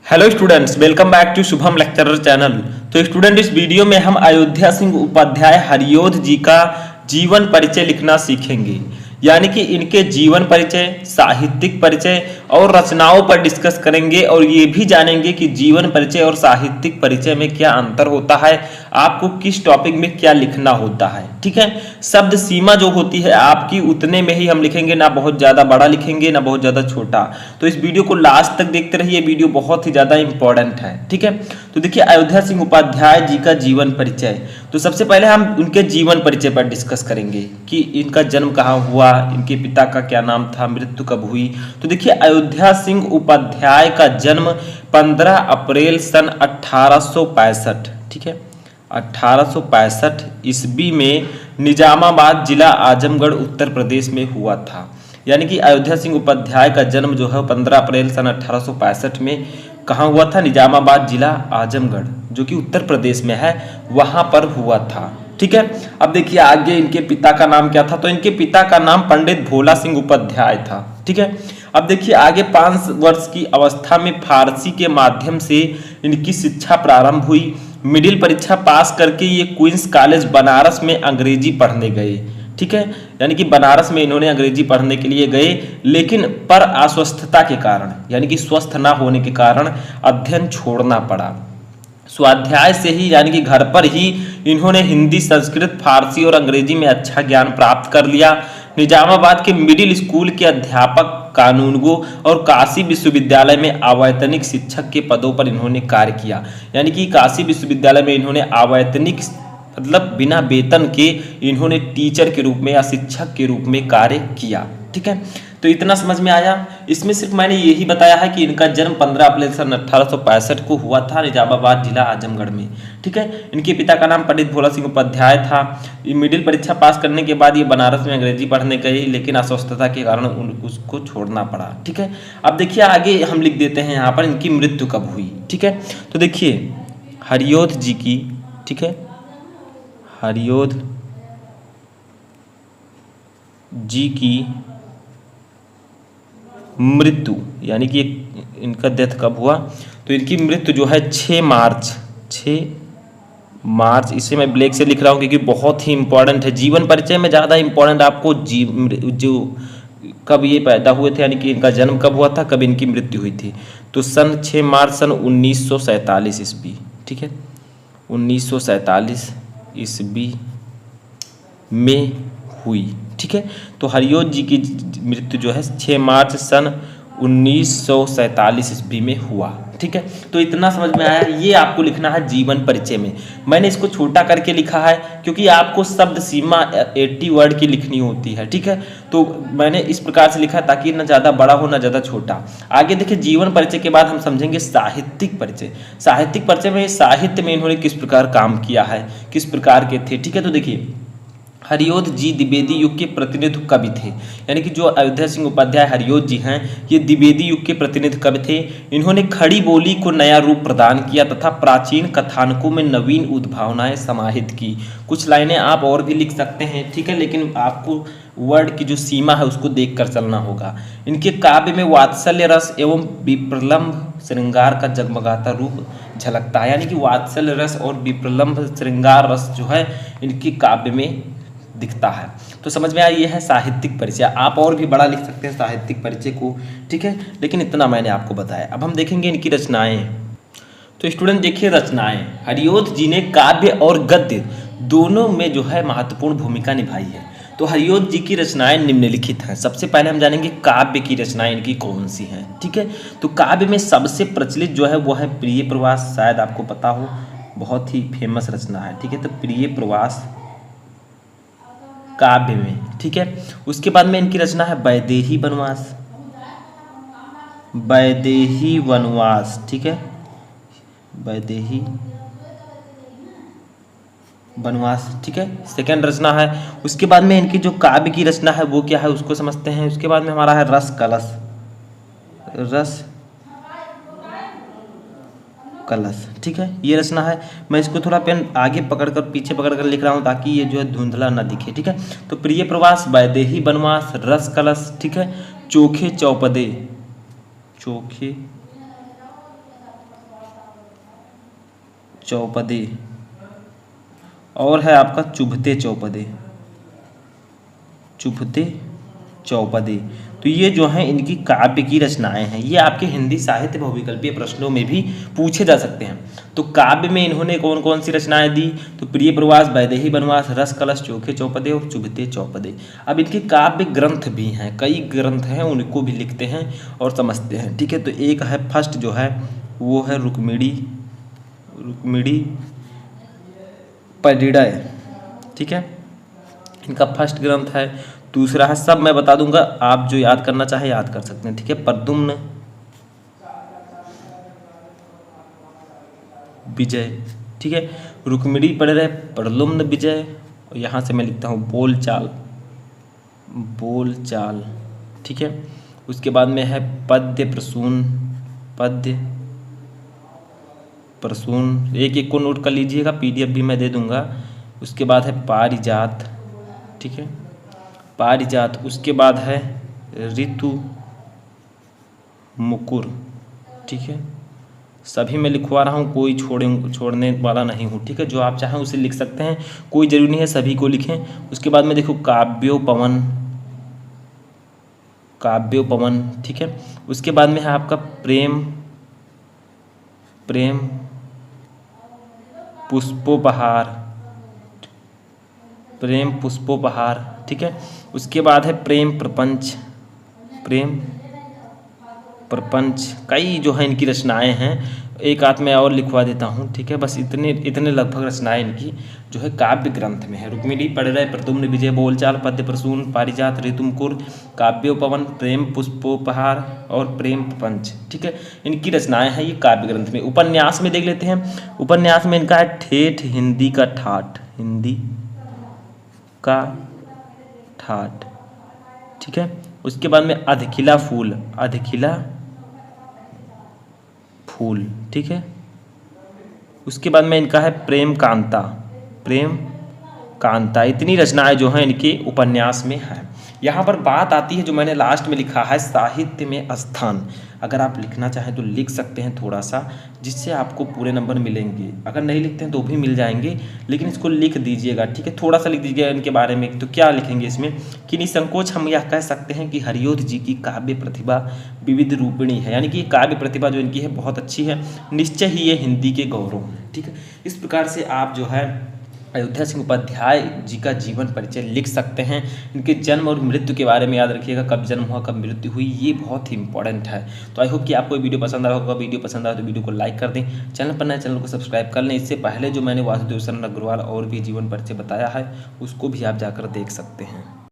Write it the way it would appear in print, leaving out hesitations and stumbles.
Hello students, welcome back to Shubham lecturer channel. तो student, इस video में हम अयोध्या सिंह उपाध्याय हरियोध जी का जीवन परिचय लिखना सीखेंगे। यानी कि इनके जीवन परिचय, साहित्यिक परिचय और रचनाओं पर डिस्कस करेंगे और ये भी जानेंगे कि जीवन परिचय और साहित्यिक परिचय में क्या अंतर होता है, आपको किस टॉपिक में क्या लिखना होता है। ठीक है, शब्द सीमा जो होती है आपकी उतने में ही हम लिखेंगे, ना बहुत ज़्यादा बड़ा लिखेंगे ना बहुत ज़्यादा छोटा। तो इस वीडियो को लास्ट तक देखते रहिए, वीडियो बहुत ही ज़्यादा इंपॉर्टेंट है। ठीक है, तो देखिए अयोध्या सिंह उपाध्याय जी का जीवन परिचय। तो सबसे पहले हम उनके जीवन परिचय पर डिस्कस करेंगे कि इनका जन्म कहाँ हुआ, इनके पिता का क्या नाम था, मृत्यु कब हुई। तो देखिए अयोध्या सिंह उपाध्याय का जन्म 15 अप्रैल सन 1865, ठीक है, 1865 ईस्वी में निजामाबाद जिला आजमगढ़ उत्तर प्रदेश में हुआ था। यानी कि अयोध्या सिंह उपाध्याय का जन्म जो है 15 अप्रैल सन 1865 में कहाँ हुआ था, निजामाबाद जिला आजमगढ़ जो कि उत्तर प्रदेश में है, वहां पर हुआ था। ठीक है, अब देखिए आगे इनके पिता का नाम क्या था। तो इनके पिता का नाम पंडित भोला सिंह उपाध्याय था। ठीक है, अब देखिए आगे 5 वर्ष की अवस्था में फारसी के माध्यम से इनकी शिक्षा प्रारंभ हुई। मिडिल परीक्षा पास करके ये क्वींस कॉलेज बनारस में अंग्रेजी पढ़ने गए। ठीक है, यानी कि बनारस में इन्होंने अंग्रेजी पढ़ने के लिए गए, लेकिन पर अस्वस्थता के कारण यानी कि स्वस्थ ना होने के कारण अध्ययन छोड़ना पड़ा। स्वाध्याय से ही यानी कि घर पर ही इन्होंने हिंदी, संस्कृत, फारसी और अंग्रेजी में अच्छा ज्ञान प्राप्त कर लिया। निजामाबाद के मिडिल स्कूल के अध्यापक, कानूनगो और काशी विश्वविद्यालय में अवैतनिक शिक्षक के पदों पर इन्होंने कार्य किया। यानी कि काशी विश्वविद्यालय में इन्होंने अवैतनिक मतलब बिना वेतन के इन्होंने टीचर के रूप में या शिक्षक के रूप में कार्य किया। ठीक है, तो इतना समझ में आया। इसमें सिर्फ मैंने यही बताया है कि इनका जन्म 15 अप्रैल सन 1865 को हुआ था निजामाबाद जिला आजमगढ़ में। ठीक है, इनके पिता का नाम पंडित भोला सिंह उपाध्याय था। मिडिल परीक्षा पास करने के बाद ये बनारस में अंग्रेजी पढ़ने गए, लेकिन अस्वस्थता के कारण उसको छोड़ना पड़ा। ठीक है, अब देखिए आगे हम लिख देते हैं यहाँ पर इनकी मृत्यु कब हुई। ठीक है, तो देखिए हरियोध जी की, ठीक है, हरियोध जी की मृत्यु यानी कि इनका डेथ कब हुआ, तो इनकी मृत्यु जो है 6 मार्च, इसे मैं ब्लैक से लिख रहा हूँ क्योंकि बहुत ही इंपॉर्टेंट है। जीवन परिचय में ज़्यादा इंपॉर्टेंट आपको जो कब ये पैदा हुए थे यानी कि इनका जन्म कब हुआ था, कब इनकी मृत्यु हुई थी। तो 6 मार्च सन 1947 ईस्वी। ठीक है, 1947 ईस्वी में हुई। ठीक है, तो हरियोध जी की मृत्यु जो है 6 मार्च सन 1947 ईस्वी में हुआ। ठीक है, तो इतना समझ में आया। ये आपको लिखना है जीवन परिचय में। मैंने इसको छोटा करके लिखा है क्योंकि आपको शब्द सीमा 80 वर्ड की लिखनी होती है। ठीक है, तो मैंने इस प्रकार से लिखा ताकि ना ज़्यादा बड़ा हो ना ज़्यादा छोटा। आगे देखिए जीवन परिचय के बाद हम समझेंगे साहित्यिक परिचय। साहित्यिक परिचय में साहित्य में इन्होंने किस प्रकार काम किया है, किस प्रकार के थे। ठीक है, तो देखिए हरियोध जी द्विवेदी युग के प्रतिनिधि कवि थे। यानी कि जो अयोध्या सिंह उपाध्याय हरियोध जी हैं ये द्विवेदी युग के प्रतिनिधि कवि थे। इन्होंने खड़ी बोली को नया रूप प्रदान किया तथा प्राचीन कथानकों में नवीन उद्भावनाएं समाहित की। कुछ लाइनें आप और भी लिख सकते हैं, ठीक है, लेकिन आपको वर्ड की जो सीमा है उसको देख कर चलना होगा। इनके काव्य में वात्सल्य रस एवं विप्रलम्भ श्रृंगार का जगमगाता रूप झलकता है। यानी कि वात्सल्य रस और विप्रलम्भ श्रृंगार रस जो है इनके काव्य में दिखता है। तो समझ में आया, ये है साहित्यिक परिचय। आप और भी बड़ा लिख सकते हैं साहित्यिक परिचय को। ठीक है, लेकिन इतना मैंने आपको बताया। अब हम देखेंगे इनकी रचनाएं। तो स्टूडेंट देखिए रचनाएं, हरियोध जी ने काव्य और गद्य दोनों में जो है महत्वपूर्ण भूमिका निभाई है। तो हरियोध जी की रचनाएं निम्नलिखित हैं। सबसे पहले हम जानेंगे काव्य की रचनाएं इनकी कौन सी हैं। ठीक है, तो काव्य में सबसे प्रचलित जो है वो है प्रिय प्रवास। शायद आपको पता हो, बहुत ही फेमस रचना है। ठीक है, तो प्रिय प्रवास काव्य में। ठीक है, उसके बाद में इनकी रचना है वैदेही वनवास। वैदेही वनवास, ठीक है, वैदेही वनवास। ठीक है, सेकेंड रचना है। उसके बाद में इनकी जो काव्य की रचना है वो क्या है उसको समझते हैं। उसके बाद में हमारा है रस कलश। रस कलश, ठीक है, ये रचना है। मैं इसको थोड़ा पेन आगे पकड़कर पीछे पकड़कर लिख रहा हूँ ताकि ये जो है धुंधला ना दिखे। ठीक है, तो प्रिय प्रवास, वैदेही वनवास, रस कलश, ठीक है, चोखे चौपदे, चोखे चौपदे और है आपका चुभते चौपदे, चुभते चौपदे। तो ये जो है इनकी काव्य की रचनाएं हैं। ये आपके हिंदी साहित्य बहुविकल्पीय प्रश्नों में भी पूछे जा सकते हैं। तो काव्य में इन्होंने कौन कौन सी रचनाएं दी? तो प्रिय प्रवास, वैदेही वनवास, रस कलश, चोखे चौपदे और चुभते चौपदे। अब इनके काव्य ग्रंथ भी हैं, कई ग्रंथ हैं, उनको भी लिखते हैं और समझते हैं। ठीक है, तो एक है फर्स्ट जो है वो है रुक्मिणी परिणय। ठीक है, इनका फर्स्ट ग्रंथ है। दूसरा है, सब मैं बता दूंगा, आप जो याद करना चाहे याद कर सकते हैं। ठीक है, प्रद्युम्न विजय। ठीक है, रुक्मिणी परिणय, प्रद्युम्न विजय, और यहाँ से मैं लिखता हूँ बोलचाल, बोलचाल। ठीक है, उसके बाद में है पद्य प्रसून, पद्य प्रसून, एक एक को नोट कर लीजिएगा, पीडीएफ भी मैं दे दूंगा। उसके बाद है पारिजात। ठीक है, पारिजात। उसके बाद है ऋतु मुकुर। ठीक है, सभी मैं लिखवा रहा हूँ, कोई छोड़ने वाला नहीं हूँ। ठीक है, जो आप चाहें उसे लिख सकते हैं, कोई जरूरी नहीं है सभी को लिखें। उसके बाद में देखो काव्योपवन, काव्योपवन। ठीक है, उसके बाद में है आपका प्रेम पुष्पोपहार, प्रेम पुष्पोपहार। ठीक है, उसके बाद है प्रेम प्रपंच, प्रेम प्रपंच। कई जो है इनकी रचनाएं हैं, एक आध में और लिखवा देता हूँ। ठीक है, बस इतने लगभग रचनाएं इनकी जो है काव्य ग्रंथ में है। रुक्मिणी परिणय, प्रद्युम्न विजय, बोलचाल, पद्य प्रसून, पारिजात, ऋतुमुकुर, काव्योपवन, प्रेम पुष्पोपहार और प्रेम प्रपंच। ठीक है, इनकी रचनाएं हैं ये काव्य ग्रंथ में। उपन्यास में देख लेते हैं। उपन्यास में इनका है ठेठ हिंदी का ठाठ, हिंदी का ठाठ। ठीक है, उसके बाद में अधखिला फूल, अधखिला फूल। ठीक है, उसके बाद में इनका है प्रेम कांता, प्रेम कांता। इतनी रचनाएं जो हैं इनके उपन्यास में हैं। यहाँ पर बात आती है जो मैंने लास्ट में लिखा है, साहित्य में स्थान। अगर आप लिखना चाहें तो लिख सकते हैं थोड़ा सा, जिससे आपको पूरे नंबर मिलेंगे। अगर नहीं लिखते हैं तो भी मिल जाएंगे, लेकिन इसको लिख दीजिएगा। ठीक है, थोड़ा सा लिख दीजिएगा इनके बारे में। तो क्या लिखेंगे इसमें कि निसंकोच हम यह कह सकते हैं कि हरियोध जी की काव्य प्रतिभा विविध रूपिणी है, यानी कि काव्य प्रतिभा जो इनकी है बहुत अच्छी है। निश्चय ही ये हिंदी के गौरव हैं। ठीक है, इस प्रकार से आप जो है अयोध्या सिंह उपाध्याय जी का जीवन परिचय लिख सकते हैं। इनके जन्म और मृत्यु के बारे में याद रखिएगा, कब जन्म हुआ कब मृत्यु हुई, ये बहुत ही इंपॉर्टेंट है। तो आई होप कि आपको वीडियो पसंद आया होगा। वीडियो पसंद आया तो वीडियो को लाइक कर दें, चैनल पर नए चैनल को सब्सक्राइब कर लें। इससे पहले जो मैंने वासुदेव शरण अग्रवाल और भी जीवन परिचय बताया है उसको भी आप जाकर देख सकते हैं।